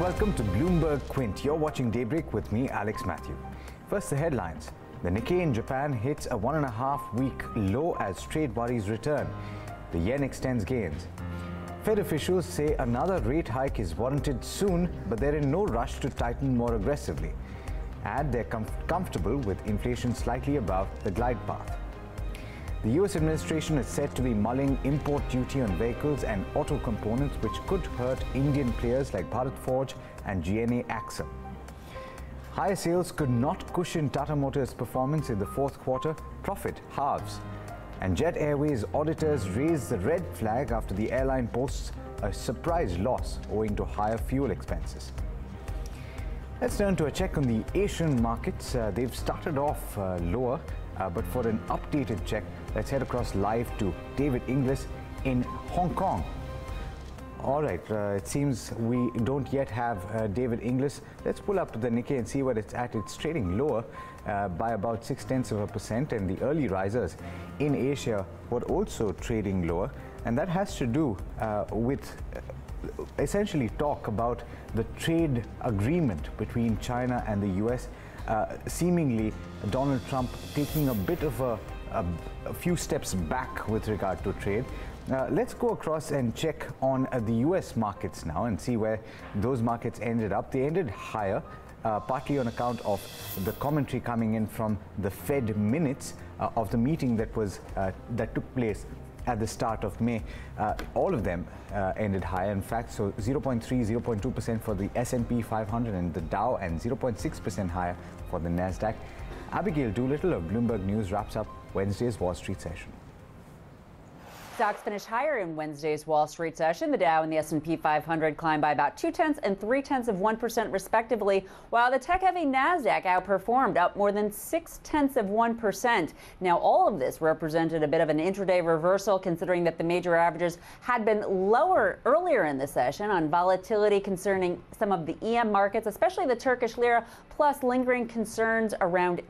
welcome to Bloomberg Quint. You're watching Daybreak with me, Alex Matthew. First, the headlines. The Nikkei in Japan hits a 1.5-week low as trade worries return. The yen extends gains. Fed officials say another rate hike is warranted soon, but they're in no rush to tighten more aggressively. And they're comfortable with inflation slightly above the glide path. The US administration is said to be mulling import duty on vehicles and auto components, which could hurt Indian players like Bharat Forge and GNA Axle. Higher sales could not cushion Tata Motors' performance in the fourth quarter. Profit halves. And Jet Airways auditors raise the red flag after the airline posts a surprise loss owing to higher fuel expenses. Let's turn to a check on the Asian markets. They've started off lower, but for an updated check, let's head across live to David Inglis in Hong Kong. All right, it seems we don't yet have David Inglis. Let's pull up to the Nikkei and see what it's at. It's trading lower by about 0.6%, and the early risers in Asia were also trading lower, and that has to do with essentially talk about the trade agreement between China and the US. Seemingly Donald Trump taking a bit of a few steps back with regard to trade. Let's go across and check on the US markets now and see where those markets ended up. They ended higher, partly on account of the commentary coming in from the Fed minutes of the meeting that took place at the start of May. All of them ended higher, in fact, so 0.3, 0.2% for the S&P 500 and the Dow, and 0.6% higher for the Nasdaq. Abigail Doolittle of Bloomberg News wraps up Wednesday's Wall Street session. Stocks finished higher in Wednesday's Wall Street session. The Dow and the S&P 500 climbed by about 0.2 and 0.3% respectively, while the tech-heavy Nasdaq outperformed, up more than 0.6%. Now, all of this represented a bit of an intraday reversal, considering that the major averages had been lower earlier in the session on volatility concerning some of the EM markets, especially the Turkish lira, plus lingering concerns around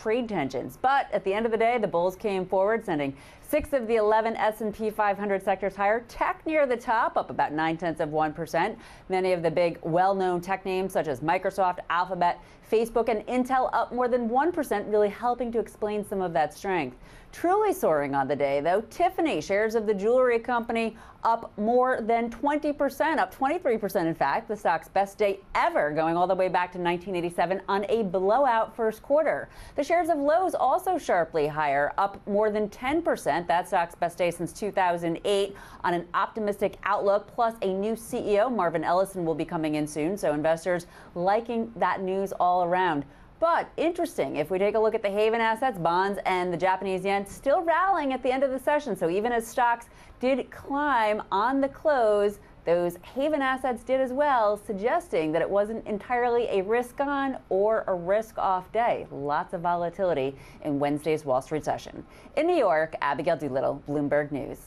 trade tensions. But at the end of the day, the bulls came forward, sending 6 of the 11 S&P 500 sectors higher. Tech near the top, up about 0.9%. Many of the big, well-known tech names such as Microsoft, Alphabet, Facebook, and Intel up more than 1%, really helping to explain some of that strength. Truly soaring on the day, though, Tiffany, shares of the jewelry company, up more than 20%, up 23%, in fact, the stock's best day ever, going all the way back to 1987 on a blowout first quarter. The shares of Lowe's also sharply higher, up more than 10%. That stock's best day since 2008 on an optimistic outlook, plus a new CEO, Marvin Ellison, will be coming in soon, so investors liking that news all around. But interesting, if we take a look at the haven assets, bonds and the Japanese yen still rallying at the end of the session. So even as stocks did climb on the close, those haven assets did as well, suggesting that it wasn't entirely a risk on or a risk off day. Lots of volatility in Wednesday's Wall Street session. In New York, Abigail Doolittle, Bloomberg News.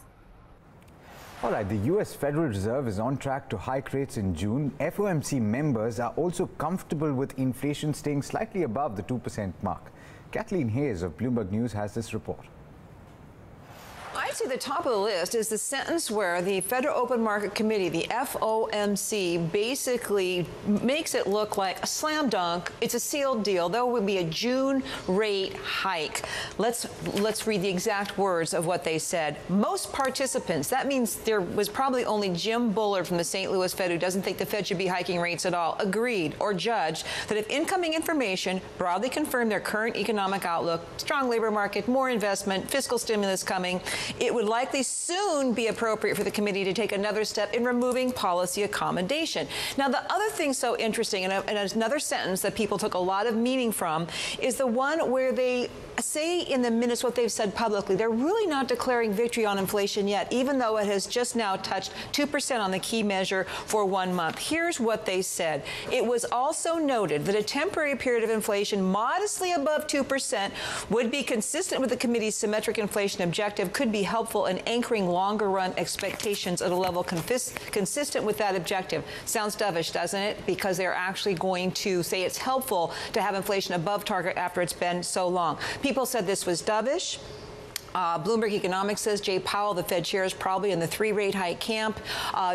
All right, the U.S. Federal Reserve is on track to hike rates in June. FOMC members are also comfortable with inflation staying slightly above the 2% mark. Kathleen Hayes of Bloomberg News has this report. I'd say the top of the list is the sentence where the Federal Open Market Committee, the FOMC, basically makes it look like a slam dunk. It's a sealed deal. There will be a June rate hike. Let's read the exact words of what they said. Most participants, that means there was probably only Jim Bullard from the St. Louis Fed, who doesn't think the Fed should be hiking rates at all, agreed or judged that if incoming information broadly confirmed their current economic outlook, strong labor market, more investment, fiscal stimulus coming, it would likely soon be appropriate for the committee to take another step in removing policy accommodation. Now, the other thing so interesting, and another sentence that people took a lot of meaning from, is the one where they say in the minutes what they've said publicly. They're really not declaring victory on inflation yet, even though it has just now touched 2% on the key measure for 1 month. Here's what they said. It was also noted that a temporary period of inflation modestly above 2% would be consistent with the committee's symmetric inflation objective, could be helpful in anchoring longer-run expectations at a level consistent with that objective. Sounds dovish, doesn't it? Because they're actually going to say it's helpful to have inflation above target after it's been so long. People said this was dovish. Bloomberg Economics says Jay Powell, the Fed chair, is probably in the 3-rate hike camp.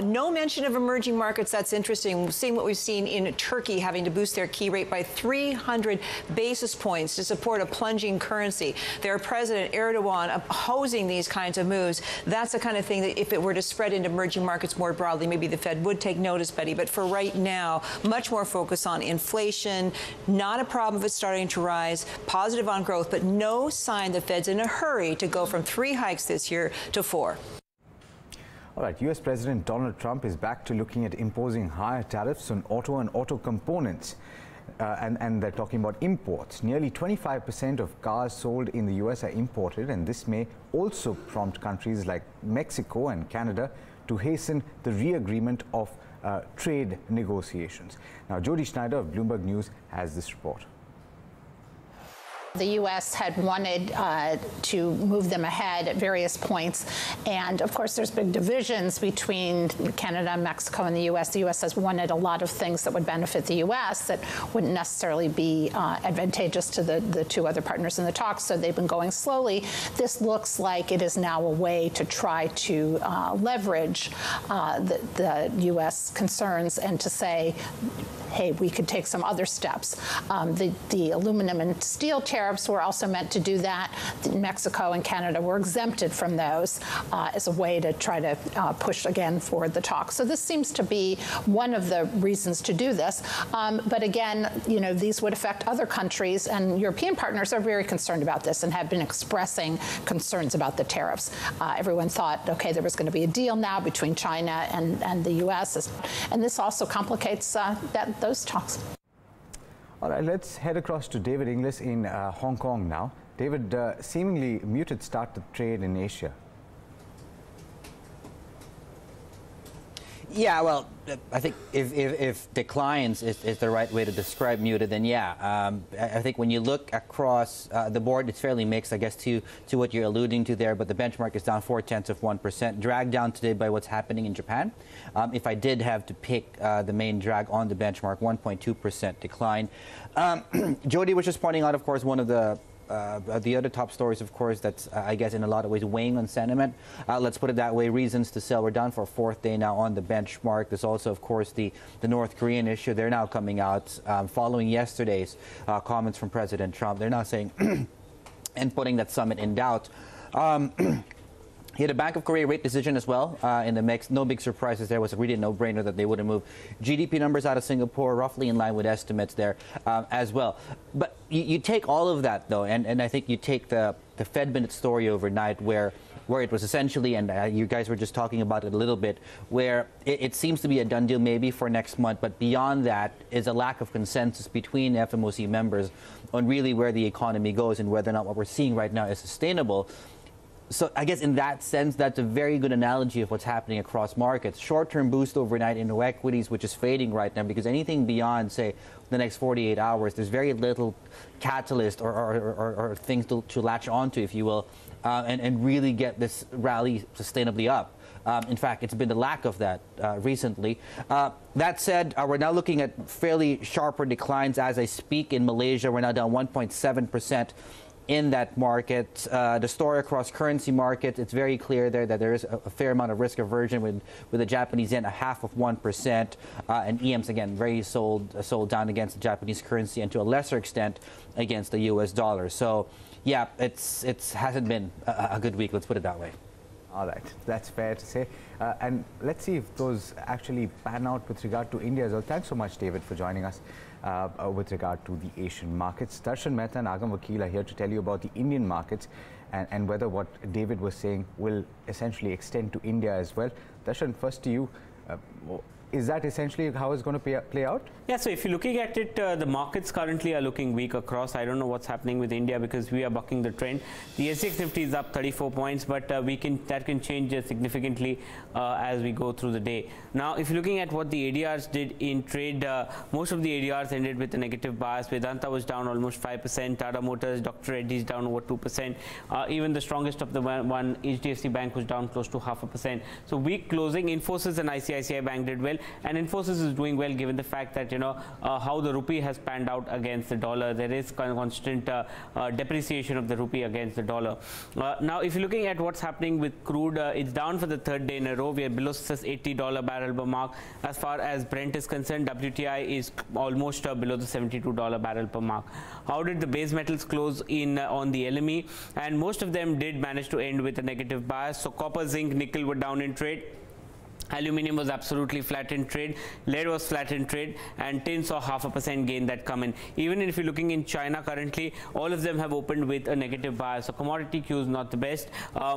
No mention of emerging markets. That's interesting. Seeing what we've seen in Turkey having to boost their key rate by 300 basis points to support a plunging currency. Their President Erdogan opposing these kinds of moves. That's the kind of thing that if it were to spread into emerging markets more broadly, maybe the Fed would take notice, Betty. But for right now, much more focus on inflation. Not a problem if it's starting to rise. Positive on growth, but no sign the Fed's in a hurry to go from 3 hikes this year to 4. All right, U.S. President Donald Trump is back to looking at imposing higher tariffs on auto and auto components. And they're talking about imports. Nearly 25% of cars sold in the U.S. are imported, and this may also prompt countries like Mexico and Canada to hasten the re-agreement of trade negotiations. Now, Jody Schneider of Bloomberg News has this report. The U.S. had wanted to move them ahead at various points. And, of course, there's big divisions between Canada, Mexico, and the U.S. The U.S. has wanted a lot of things that would benefit the U.S. that wouldn't necessarily be advantageous to the 2 other partners in the talks, so they've been going slowly. This looks like it is now a way to try to leverage the U.S. concerns and to say, hey, we could take some other steps. The aluminum and steel tariffs were also meant to do that. Mexico and Canada were exempted from those as a way to try to push again for the talks. So this seems to be one of the reasons to do this. But again, you know, these would affect other countries, and European partners are very concerned about this and have been expressing concerns about the tariffs. Everyone thought, okay, there was going to be a deal now between China and the U.S., and this also complicates those talks. All right, let's head across to David Inglis in Hong Kong now. David, seemingly muted start to trade in Asia. Yeah, well, I think if declines is the right way to describe muted, then yeah. I think when you look across the board, it's fairly mixed, I guess, to what you're alluding to there. But the benchmark is down 0.4%, dragged down today by what's happening in Japan. If I did have to pick the main drag on the benchmark, 1.2% decline. Jody was just pointing out, of course, one of the other top stories, of course, that's, I guess, in a lot of ways weighing on sentiment. Let's put it that way. Reasons to sell. We're down for a 4th day now on the benchmark. There's also, of course, the North Korean issue. They're now coming out following yesterday's comments from President Trump. They're now saying and putting that summit in doubt. He had a Bank of Korea rate decision as well in the mix. No big surprises there. It was really a no-brainer that they wouldn't move. GDP numbers out of Singapore, roughly in line with estimates there as well. But you take all of that, though, and I think you take the Fed minute story overnight where it was essentially, and you guys were just talking about it a little bit, where it seems to be a done deal maybe for next month, but beyond that is a lack of consensus between FOMC members on really where the economy goes and whether or not what we're seeing right now is sustainable. So I guess in that sense, that's a very good analogy of what's happening across markets. Short-term boost overnight into equities, which is fading right now, because anything beyond, say, the next 48 hours, there's very little catalyst or things to latch onto, if you will, and really get this rally sustainably up. In fact, it's been the lack of that recently. That said, we're now looking at fairly sharper declines as I speak. In Malaysia, we're now down 1.7%. In that market. The story across currency markets, it's very clear there that there is a fair amount of risk aversion with the Japanese yen, 0.5%, and EMs, again, very sold down against the Japanese currency and to a lesser extent against the US dollar. So, yeah, it hasn't been a good week, let's put it that way. All right, that's fair to say. And let's see if those actually pan out with regard to India as well. Thanks so much, David, for joining us with regard to the Asian markets. Darshan Mehta and Agam Vakil are here to tell you about the Indian markets and whether what David was saying will essentially extend to India as well. Darshan, first to you. Is that essentially how it's going to play out? Yeah, so if you're looking at it, the markets currently are looking weak across. I don't know what's happening with India because we are bucking the trend. The SGX Nifty is up 34 points, but that can change significantly as we go through the day. Now, if you're looking at what the ADRs did in trade, most of the ADRs ended with a negative bias. Vedanta was down almost 5%. Tata Motors, Dr. Reddy's down over 2%. Even the strongest of the one, HDFC Bank, was down close to 0.5%. So weak closing. Infosys and ICICI Bank did well. well, and Infosys is doing well given the fact that how the rupee has panned out against the dollar. There is constant depreciation of the rupee against the dollar. Now, if you're looking at what's happening with crude, it's down for the third day in a row. We are below this $80 barrel mark. As far as Brent is concerned, WTI is almost below the $72 barrel per mark. How did the base metals close in on the LME? And most of them did manage to end with a negative bias. So copper, zinc, nickel were down in trade. Aluminium was absolutely flat in trade, lead was flat in trade, and tin saw 0.5% gain that come in. Even if you're looking in China currently, all of them have opened with a negative bias. So commodity Q is not the best.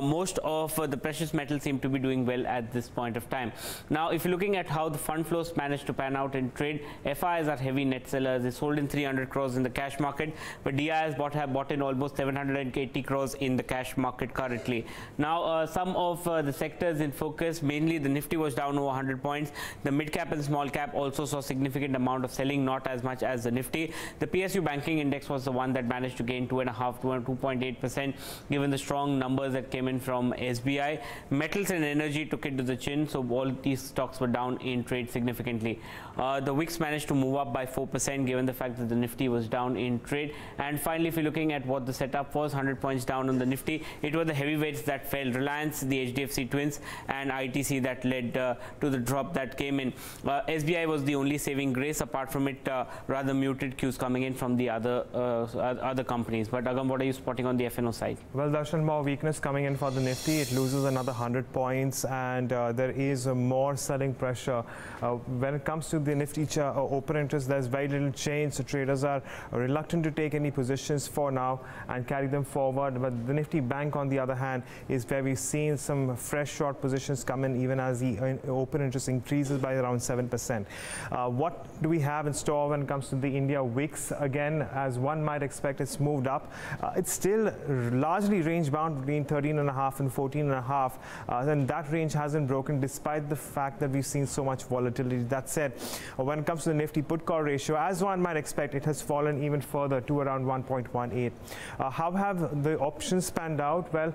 Most of the precious metals seem to be doing well at this point of time. Now, if you're looking at how the fund flows managed to pan out in trade, FIs are heavy net sellers. They sold in 300 crores in the cash market, but DIs have bought in almost 780 crores in the cash market currently. Now, some of the sectors in focus, mainly the Nifty was down over 100 points. The mid cap and small cap also saw significant amount of selling, not as much as the Nifty. The PSU banking index was the one that managed to gain 2.8%, given the strong numbers that came in from SBI. Metals and energy took it to the chin, so all these stocks were down in trade significantly. The WIX managed to move up by 4%, given the fact that the Nifty was down in trade. And finally, if you're looking at what the setup was, 100 points down on the Nifty, it was the heavyweights that fell. Reliance, the HDFC Twins, and ITC that led to the drop that came in. SBI was the only saving grace. Apart from it, rather muted cues coming in from the other companies. But Agam, what are you spotting on the FNO side? Well, Darshan, more weakness coming in for the Nifty. It loses another 100 points, and there is more selling pressure. When it comes to the Nifty open interest, there's very little change. So traders are reluctant to take any positions for now and carry them forward. But the Nifty Bank, on the other hand, is where we've seen some fresh short positions come in, even as the open interest increases by around 7%. What do we have in store when it comes to the India WIX? Again, as one might expect, it's moved up. It's still largely range bound between 13.5 and 14.5, and that range hasn't broken despite the fact that we've seen so much volatility. That said, when it comes to the Nifty put call ratio, as one might expect, it has fallen even further to around 1.18. How have the options panned out? Well,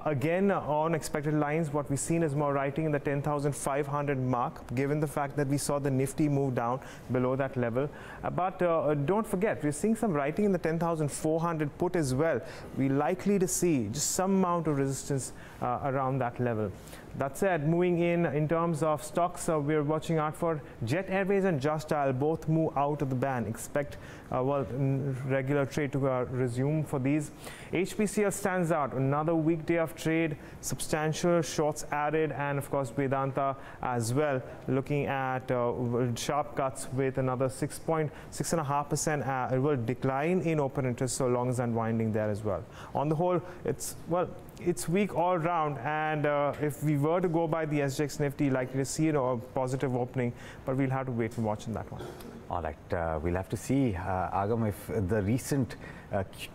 again, on expected lines, what we've seen is more writing in the 10,500 mark, given the fact that we saw the Nifty move down below that level. But don't forget, we're seeing some writing in the 10,400 put as well. We're likely to see just some amount of resistance around that level. That said, moving in terms of stocks, we're watching out for Jet Airways and Just Dial, both move out of the band. Expect regular trade to resume for these. HPCL stands out, another weekday of trade, substantial shorts added, and of course Vedanta as well, looking at sharp cuts with another 6.5% it will decline in open interest, so long as unwinding there as well. On the whole, it's weak all round, and if we were to go by the SGX Nifty, likely to see a positive opening, but we'll have to wait and watch on that one. All right, we'll have to see, Agam, if the recent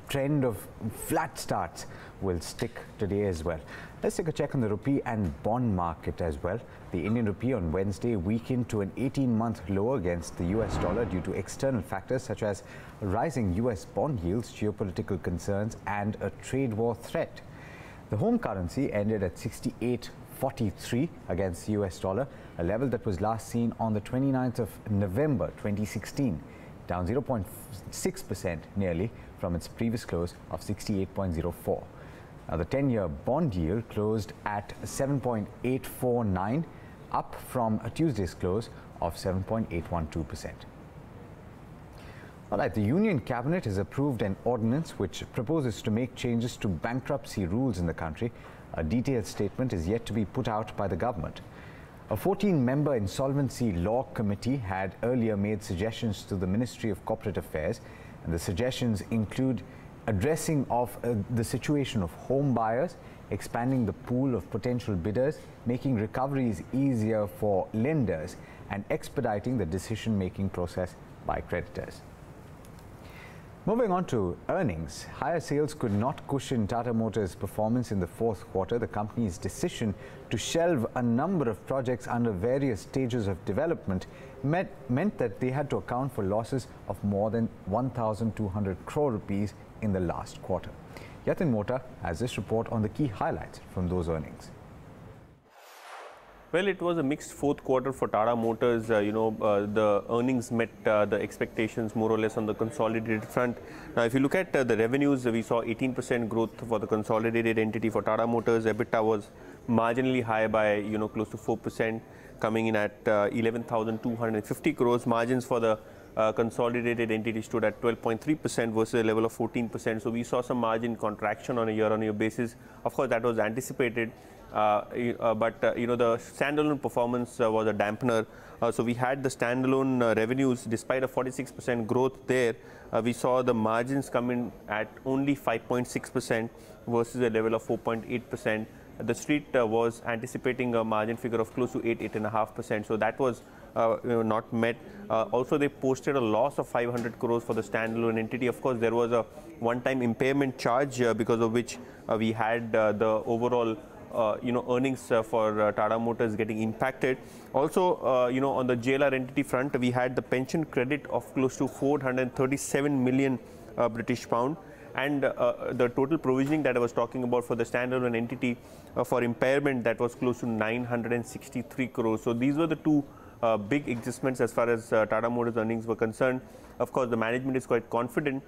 trend of flat starts will stick today as well. Let's take a check on the rupee and bond market as well. The Indian rupee on Wednesday weakened to an 18-month low against the US dollar due to external factors such as rising US bond yields, geopolitical concerns, and a trade war threat. The home currency ended at 68.43 against the US dollar, a level that was last seen on the 29th of November 2016, down 0.6% nearly from its previous close of 68.04. Now, the 10-year bond yield closed at 7.849, up from a Tuesday's close of 7.812%. All right, the Union Cabinet has approved an ordinance which proposes to make changes to bankruptcy rules in the country. A detailed statement is yet to be put out by the government. A 14-member insolvency law committee had earlier made suggestions to the Ministry of Corporate Affairs, and the suggestions include addressing of the situation of home buyers, expanding the pool of potential bidders, making recoveries easier for lenders, and expediting the decision-making process by creditors. Moving on to earnings, higher sales could not cushion Tata Motors' performance in the fourth quarter. The company's decision to shelve a number of projects under various stages of development meant that they had to account for losses of more than 1,200 crore rupees in the last quarter. Yatin Mota has this report on the key highlights from those earnings. Well, it was a mixed fourth quarter for Tata Motors. The earnings met the expectations more or less on the consolidated front. Now, if you look at the revenues, we saw 18% growth for the consolidated entity for Tata Motors. EBITDA was marginally high by close to 4%, coming in at 11,250 crores. Margins for the consolidated entity stood at 12.3% versus a level of 14%. So we saw some margin contraction on a year-on-year basis. Of course, that was anticipated. But the standalone performance was a dampener. So we had the standalone revenues, despite a 46% growth there, we saw the margins come in at only 5.6% versus a level of 4.8%. The street was anticipating a margin figure of close to 8.5%. So that was not met. Also, they posted a loss of 500 crores for the standalone entity. Of course, there was a one-time impairment charge because of which we had the overall earnings for Tata Motors getting impacted. Also, on the JLR entity front, we had the pension credit of close to 437 million British pound. And the total provisioning that I was talking about for the standalone entity for impairment, that was close to 963 crores. So these were the two big adjustments as far as Tata Motors earnings were concerned. Of course, the management is quite confident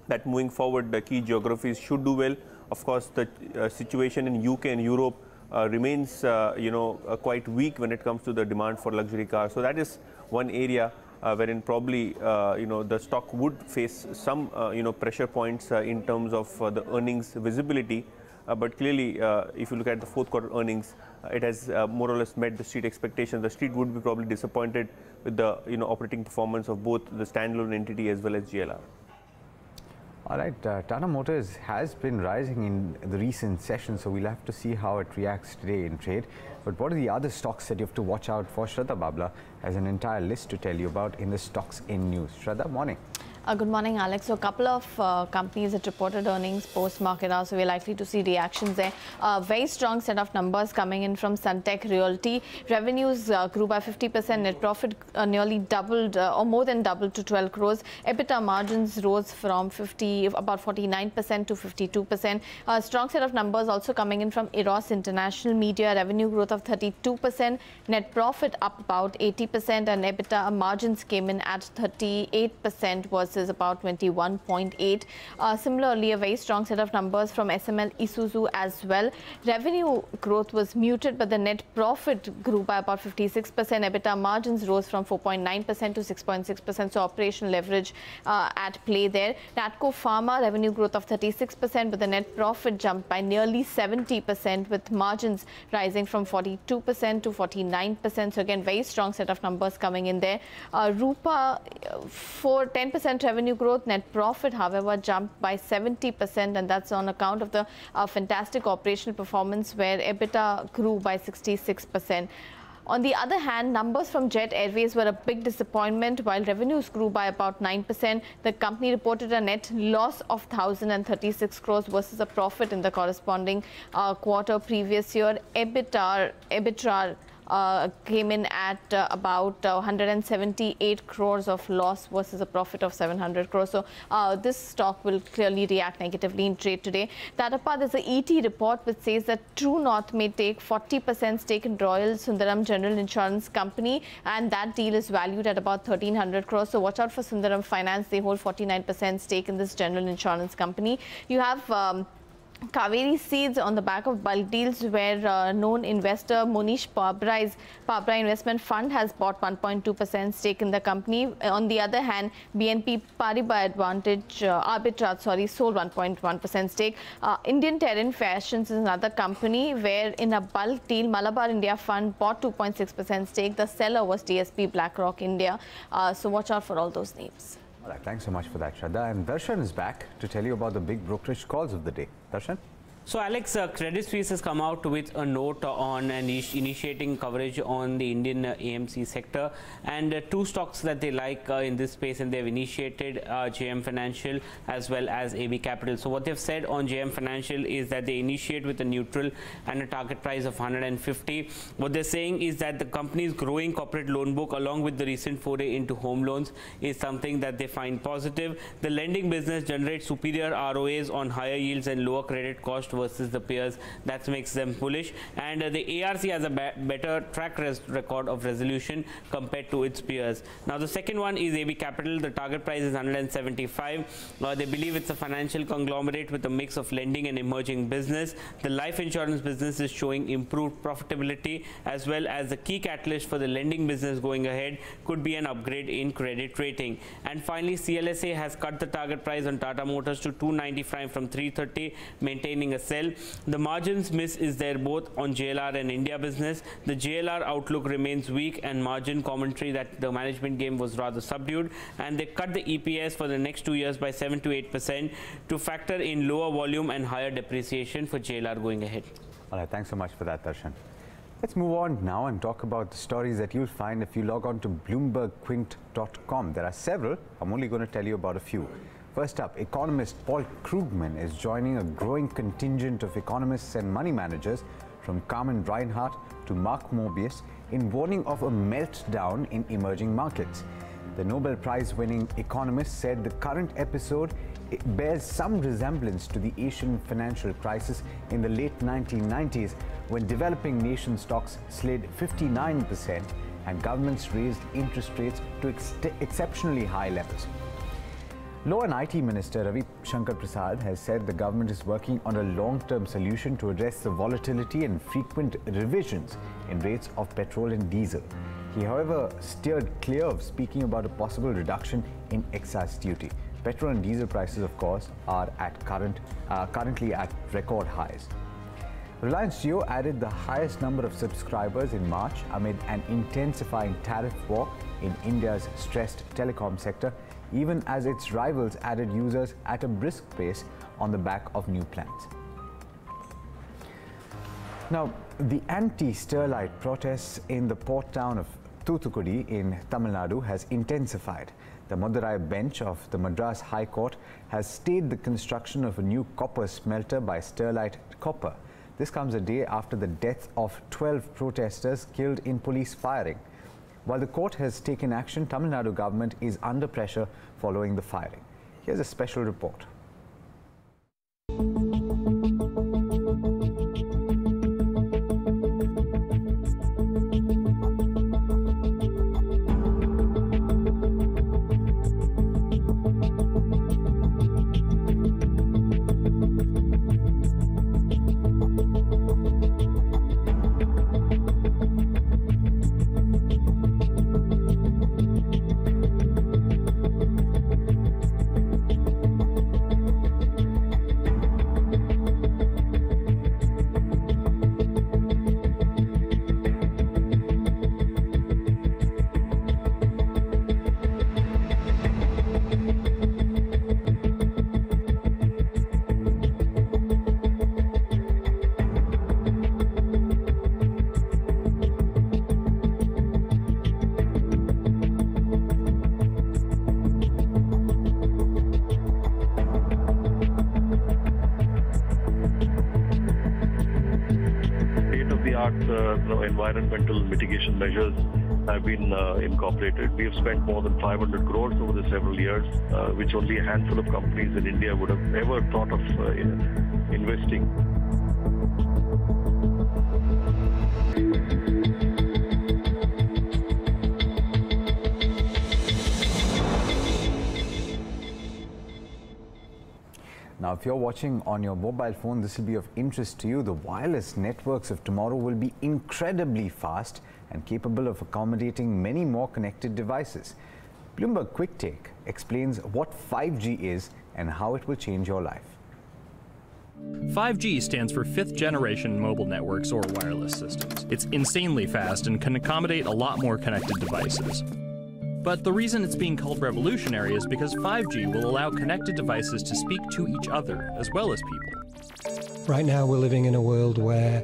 that moving forward, the key geographies should do well. Of course, the situation in UK and Europe remains, quite weak when it comes to the demand for luxury cars. So that is one area wherein probably, the stock would face some, pressure points in terms of the earnings visibility. But clearly, if you look at the fourth quarter earnings, it has more or less met the street expectations. The street would be probably disappointed with the, operating performance of both the standalone entity as well as JLR. All right, Tata Motors has been rising in the recent session, so we'll have to see how it reacts today in trade. But what are the other stocks that you have to watch out for? Shraddha Babla has an entire list to tell you about in the Stocks in News. Shraddha, morning. Good morning, Alex. So a couple of companies that reported earnings post-market hours, so we're likely to see reactions there. Very strong set of numbers coming in from Suntec Realty. Revenues grew by 50%, net profit nearly doubled or more than doubled to 12 crores. EBITDA margins rose from about 49% to 52%. Strong set of numbers also coming in from Eros International Media. Revenue growth of 32%, net profit up about 80%, and EBITDA margins came in at 38% versus about 21.8. Similarly, a very strong set of numbers from SML Isuzu as well. Revenue growth was muted, but the net profit grew by about 56%. EBITDA margins rose from 4.9% to 6.6%. So operational leverage at play there. Natco Pharma revenue growth of 36%, but the net profit jumped by nearly 70%, with margins rising from 42% to 49%. So again, very strong set of numbers coming in there. Rupa for 10% revenue growth. Net profit, however, jumped by 70%, and that's on account of the fantastic operational performance where EBITDA grew by 66%. On the other hand, numbers from Jet Airways were a big disappointment. While revenues grew by about 9%, the company reported a net loss of 1,036 crores versus a profit in the corresponding quarter previous year. EBITDA came in at about 178 crores of loss versus a profit of 700 crores. So this stock will clearly react negatively in trade today. Tata, there's a ET report which says that True North may take 40% stake in Royal Sundaram General Insurance Company, and that deal is valued at about 1,300 crores. So watch out for Sundaram Finance. They hold 49% stake in this general insurance company. You have Kaveri Seeds on the back of bulk deals, where known investor Monish Pabrai's Pabrai Investment Fund has bought 1.2% stake in the company. On the other hand, BNP Paribas Arbitrage sold 1.1% stake. Indian Terrain Fashions is another company where in a bulk deal, Malabar India Fund bought 2.6% stake. The seller was DSP BlackRock India. So watch out for all those names. All right, thanks so much for that, Shraddha. And Darshan is back to tell you about the big brokerage calls of the day. Darshan? So Alex, Credit Suisse has come out with a note on initiating coverage on the Indian AMC sector, and two stocks that they like in this space, and they've initiated JM Financial as well as AB Capital. So what they've said on JM Financial is that they initiate with a neutral and a target price of 150. What they're saying is that the company's growing corporate loan book along with the recent foray into home loans is something that they find positive. The lending business generates superior ROAs on higher yields and lower credit cost versus the peers. That makes them bullish. And the ARC has a better track record of resolution compared to its peers. Now, the second one is AB Capital. The target price is 175. They believe it's a financial conglomerate with a mix of lending and emerging business. The life insurance business is showing improved profitability, as well as the key catalyst for the lending business going ahead could be an upgrade in credit rating. And finally, CLSA has cut the target price on Tata Motors to 295 from 330, maintaining a sell. The margins miss is there both on JLR and India business. The JLR outlook remains weak, and margin commentary that the management game was rather subdued, and they cut the EPS for the next 2 years by 7 to 8% to factor in lower volume and higher depreciation for JLR going ahead. All right, thanks so much for that, Darshan. Let's move on now and talk about the stories that you'll find if you log on to BloombergQuint.com. There are several. I'm only going to tell you about a few. First up, economist Paul Krugman is joining a growing contingent of economists and money managers from Carmen Reinhardt to Mark Mobius in warning of a meltdown in emerging markets. The Nobel Prize-winning economist said the current episode bears some resemblance to the Asian financial crisis in the late 1990s, when developing nation stocks slid 59% and governments raised interest rates to exceptionally high levels. Law and IT Minister Ravi Shankar Prasad has said the government is working on a long-term solution to address the volatility and frequent revisions in rates of petrol and diesel. He, however, steered clear of speaking about a possible reduction in excise duty. Petrol and diesel prices, of course, are currently at record highs. Reliance Jio added the highest number of subscribers in March amid an intensifying tariff war in India's stressed telecom sector, even as its rivals added users at a brisk pace on the back of new plans. Now, the anti-Sterlite protests in the port town of Thoothukudi in Tamil Nadu has intensified. The Madurai bench of the Madras High Court has stayed the construction of a new copper smelter by Sterlite Copper. This comes a day after the death of 12 protesters killed in police firing. While the court has taken action, Tamil Nadu government is under pressure following the firing. Here's a special report. Environmental mitigation measures have been incorporated. We have spent more than 500 crores over the several years, which only a handful of companies in India would have ever thought of investing. Now, if you're watching on your mobile phone, this will be of interest to you. The wireless networks of tomorrow will be incredibly fast and capable of accommodating many more connected devices. Bloomberg Quick Take explains what 5G is and how it will change your life. 5G stands for fifth generation mobile networks or wireless systems. It's insanely fast and can accommodate a lot more connected devices. But the reason it's being called revolutionary is because 5G will allow connected devices to speak to each other as well as people. Right now we're living in a world where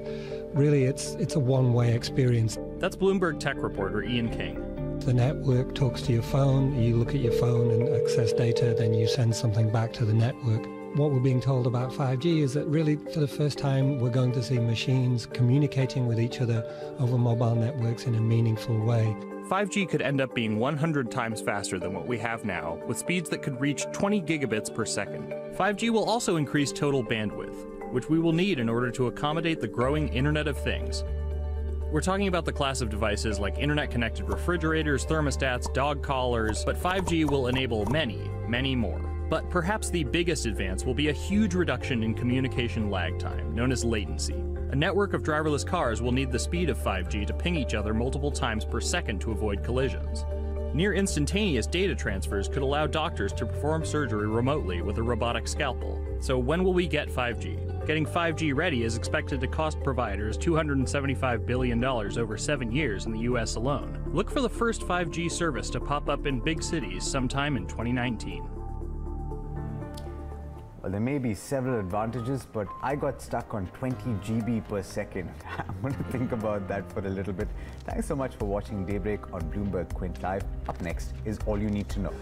really it's a one-way experience. That's Bloomberg tech reporter Ian King. The network talks to your phone, you look at your phone and access data, then you send something back to the network. What we're being told about 5G is that really for the first time we're going to see machines communicating with each other over mobile networks in a meaningful way. 5G could end up being 100 times faster than what we have now, with speeds that could reach 20 gigabits per second. 5G will also increase total bandwidth. which we will need in order to accommodate the growing Internet of Things. We're talking about the class of devices like internet-connected refrigerators, thermostats, dog collars, but 5G will enable many, many more. But perhaps the biggest advance will be a huge reduction in communication lag time, known as latency. A network of driverless cars will need the speed of 5G to ping each other multiple times per second to avoid collisions. Near instantaneous data transfers could allow doctors to perform surgery remotely with a robotic scalpel. So when will we get 5G? Getting 5G ready is expected to cost providers $275 billion over 7 years in the US alone. Look for the first 5G service to pop up in big cities sometime in 2019. Well, there may be several advantages, but I got stuck on 20 GB per second. I'm going to think about that for a little bit. Thanks so much for watching Daybreak on Bloomberg Quint Live. Up next is All You Need to Know.